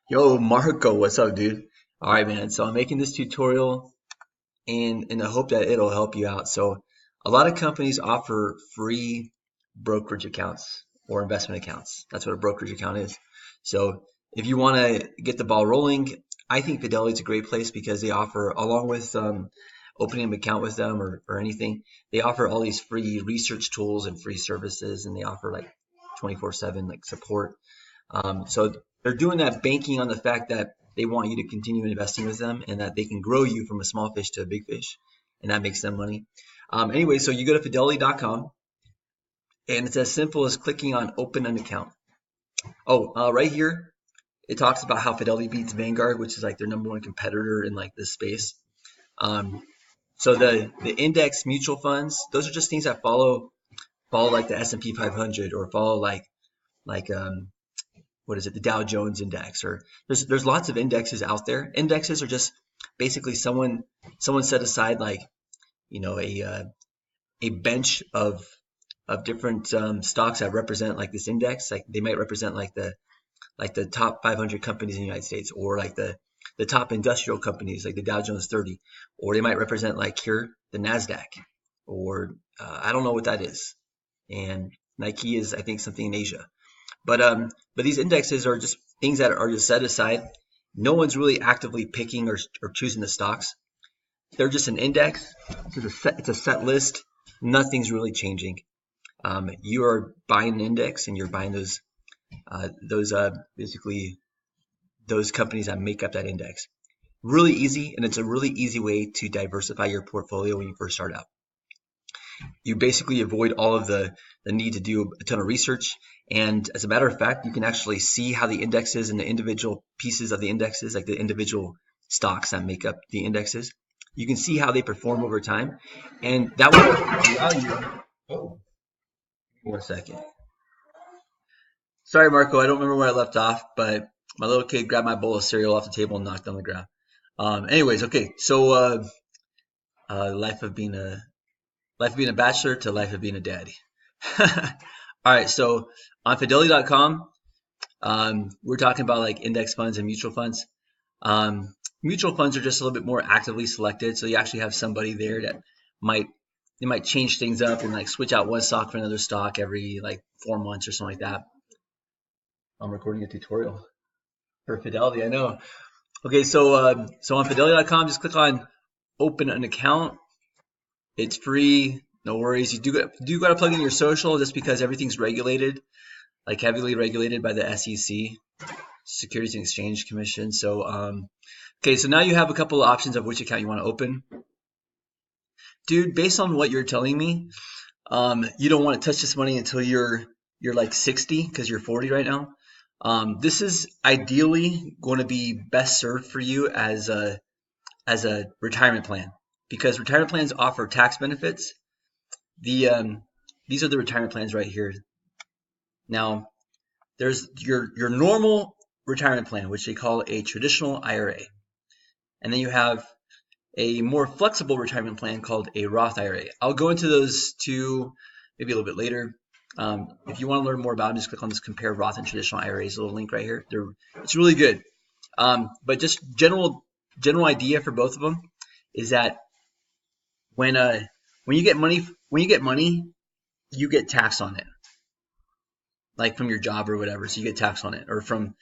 Yo, Marco, what's up, dude? All right, man. So I'm making this tutorial and I hope that it'll help you out. So a lot of companies offer free brokerage accounts or investment accounts. That's what a brokerage account is. So if you want to get the ball rolling, I think Fidelity is a great place because they offer, along with opening an account with them or anything, they offer all these free research tools and free services, and they offer like 24/7 like support. So they're doing that banking on the fact that they want you to continue investing with them and that they can grow you from a small fish to a big fish, and that makes them money. Anyway, so you go to fidelity.com and it's as simple as clicking on open an account. Right here, it talks about how Fidelity beats Vanguard, which is like their number one competitor in like this space. Um, so the index mutual funds, those are just things that follow like the S&P 500 or follow like what is it, the Dow Jones index, or there's lots of indexes out there. Indexes are just basically someone set aside like a bench of different stocks that represent like this index. Like they might represent like the top 500 companies in the United States, or like the top industrial companies like the Dow Jones 30, or they might represent like here the Nasdaq, or I don't know what that is. And Nike is, I think, something in Asia. But these indexes are just things that are just set aside. No one's really actively picking or choosing the stocks. They're just an index. It's a set list. Nothing's really changing. You are buying an index, and you're buying basically those companies that make up that index. Really easy, and it's a really easy way to diversify your portfolio when you first start out. You basically avoid all of the need to do a ton of research. And as a matter of fact, you can actually see how the indexes and the individual pieces of the indexes, like the individual stocks that make up the indexes, you can see how they perform over time. And that will allow you. Oh, 1 second. Sorry, Marco, I don't remember where I left off, but my little kid grabbed my bowl of cereal off the table and knocked it on the ground. Anyways, okay, so life of being a bachelor to life of being a daddy. All right, so on fidelity.com, we're talking about like index funds and mutual funds. Mutual funds are just a little bit more actively selected, so you actually have somebody there that might change things up and like switch out one stock for another stock every like 4 months or something like that. I'm recording a tutorial for Fidelity, I know. Okay, so on fidelity.com, just click on open an account. It's free, no worries. You do got to plug in your social just because everything's regulated, like heavily regulated by the SEC, Securities and Exchange Commission. So, okay, so now you have a couple of options of which account you want to open. Dude, based on what you're telling me, you don't want to touch this money until you're like 60 because you're 40 right now. This is ideally going to be best served for you as a retirement plan, because retirement plans offer tax benefits. These are the retirement plans right here. Now, there's your normal retirement plan, which they call a traditional IRA, and then you have a more flexible retirement plan called a Roth IRA. I'll go into those two maybe a little bit later. If you want to learn more about them, just click on this compare Roth and traditional IRAs little link right here. It's really good. But just general idea for both of them is that when you get money, you get taxed on it, like from your job or whatever. So you get taxed on it, or from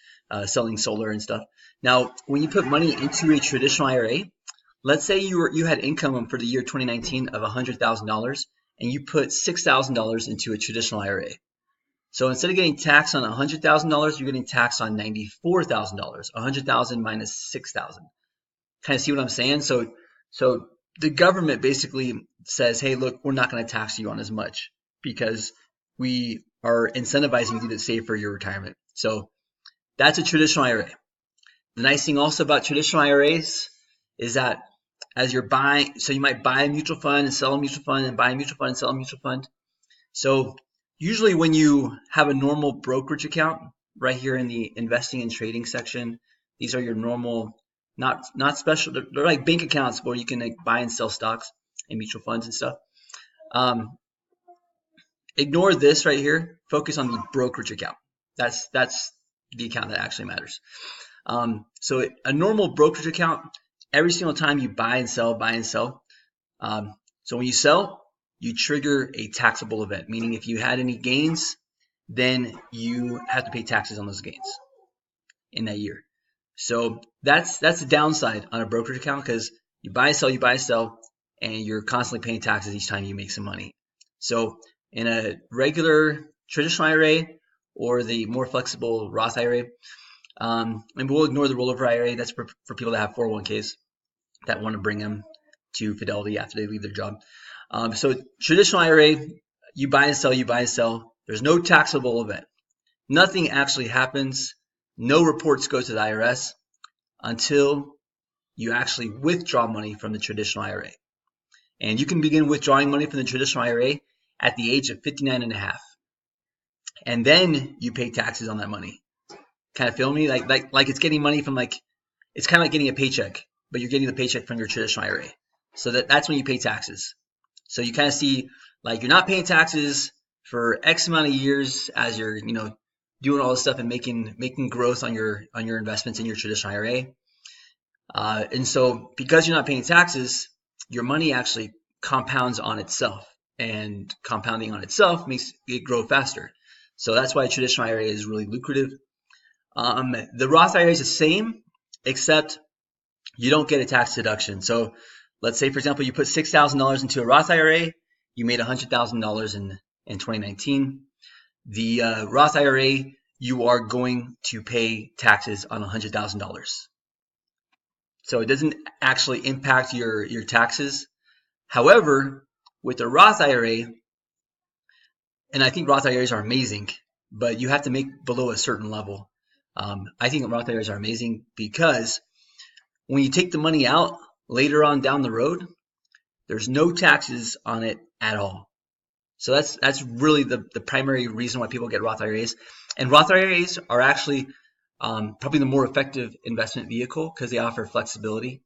selling solar and stuff. Now, when you put money into a traditional IRA, let's say you had income for the year 2019 of $100,000, and you put $6,000 into a traditional IRA. So instead of getting taxed on $100,000, you're getting taxed on $94,000. $100,000 minus $6,000. Kind of see what I'm saying? So the government basically says, hey, look, we're not going to tax you on as much because we are incentivizing you to save for your retirement. So that's a traditional IRA. The nice thing also about traditional IRAs is that as you're buying, so you might buy a mutual fund and sell a mutual fund and buy a mutual fund and sell a mutual fund. So usually when you have a normal brokerage account right here in the investing and trading section, these are your normal, not special, they're like bank accounts where you can like buy and sell stocks and mutual funds and stuff. Ignore this right here. Focus on the brokerage account. That's the account that actually matters. So a normal brokerage account, every single time you buy and sell, buy and sell. So when you sell, you trigger a taxable event, meaning if you had any gains, then you have to pay taxes on those gains in that year. So that's the downside on a brokerage account, because you buy and sell, and you're constantly paying taxes each time you make some money. So in a regular traditional IRA or the more flexible Roth IRA, and we'll ignore the rollover IRA. That's for people that have 401ks that want to bring them to Fidelity after they leave their job. So traditional IRA, you buy and sell, you buy and sell. There's no taxable event. Nothing actually happens. No reports go to the IRS until you actually withdraw money from the traditional IRA. And you can begin withdrawing money from the traditional IRA at the age of 59 and a half. And then you pay taxes on that money. Kind of feel me? Like it's getting money from it's kind of like getting a paycheck, but you're getting the paycheck from your traditional IRA. So that's when you pay taxes. So you kind of see you're not paying taxes for X amount of years as you're, doing all this stuff and making growth on your investments in your traditional IRA. And so because you're not paying taxes, your money actually compounds on itself, and compounding on itself makes it grow faster. So that's why a traditional IRA is really lucrative. The Roth IRA is the same, except you don't get a tax deduction. So let's say, for example, you put $6,000 into a Roth IRA, you made $100,000 in 2019. The Roth IRA, you are going to pay taxes on $100,000. So it doesn't actually impact your taxes. However, with the Roth IRA, and I think Roth IRAs are amazing, but you have to make below a certain level. I think Roth IRAs are amazing because when you take the money out later on down the road, there's no taxes on it at all. So that's really the primary reason why people get Roth IRAs. And Roth IRAs are actually probably the more effective investment vehicle because they offer flexibility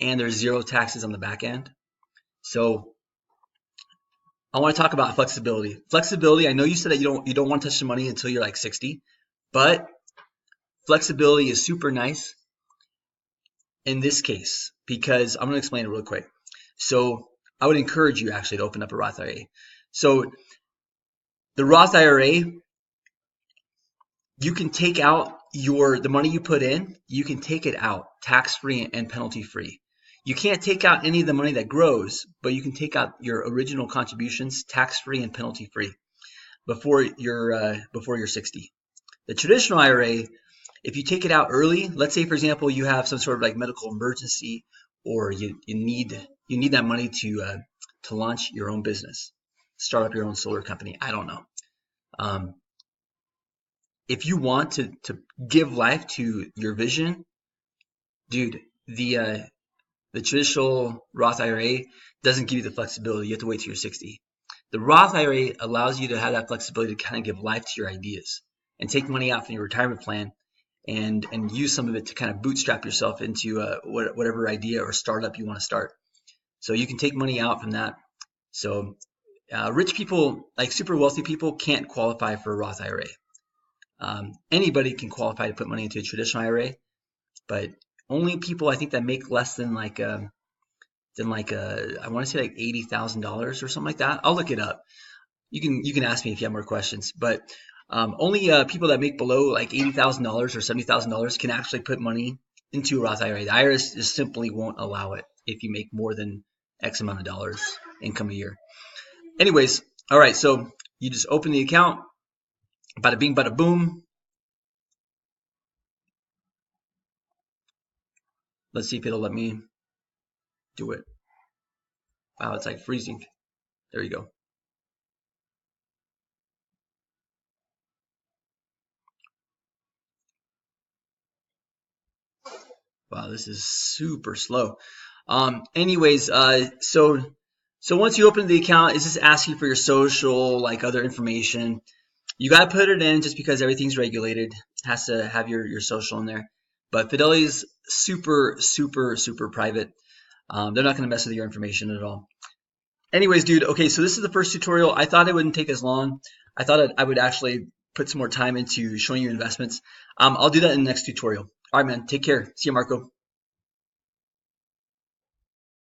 and there's zero taxes on the back end. So I want to talk about flexibility. Flexibility, I know you said that you don't want to touch the money until you're like 60, but flexibility is super nice in this case because I'm going to explain it real quick. So I would encourage you actually to open up a Roth IRA. So the Roth IRA, you can take out the money you put in, you can take it out tax-free and penalty-free. You can't take out any of the money that grows, but you can take out your original contributions tax-free and penalty-free before you're 60. The traditional IRA, if you take it out early, let's say for example you have some sort of medical emergency, or you need that money to launch your own business, start up your own solar company. I don't know. If you want to give life to your vision, dude, the traditional Roth IRA doesn't give you the flexibility. You have to wait till you're 60. The Roth IRA allows you to have that flexibility to kind of give life to your ideas and take money out from your retirement plan and use some of it to kind of bootstrap yourself into whatever idea or startup you want to start. So you can take money out from that. So rich people, like super wealthy people, can't qualify for a Roth IRA. Anybody can qualify to put money into a traditional IRA, but only people I think that make less than I want to say $80,000 or something like that. I'll look it up. You can ask me if you have more questions, but only people that make below $80,000 or $70,000 can actually put money into a Roth IRA. The IRS just simply won't allow it if you make more than X amount of dollars income a year. Anyways, all right, so you just open the account. Bada bing, bada boom. Let's see if it'll let me do it. Wow, it's freezing. There you go. Wow, this is super slow. Anyways, so once you open the account, it's just asking for your social, other information. You got to put it in just because everything's regulated. It has to have your social in there. But Fidelity's super, super, super private. They're not going to mess with your information at all. Anyways, dude, okay, so this is the first tutorial. I thought it wouldn't take as long. I thought I would actually put some more time into showing you investments. I'll do that in the next tutorial. All right, man. Take care. See you, Marco.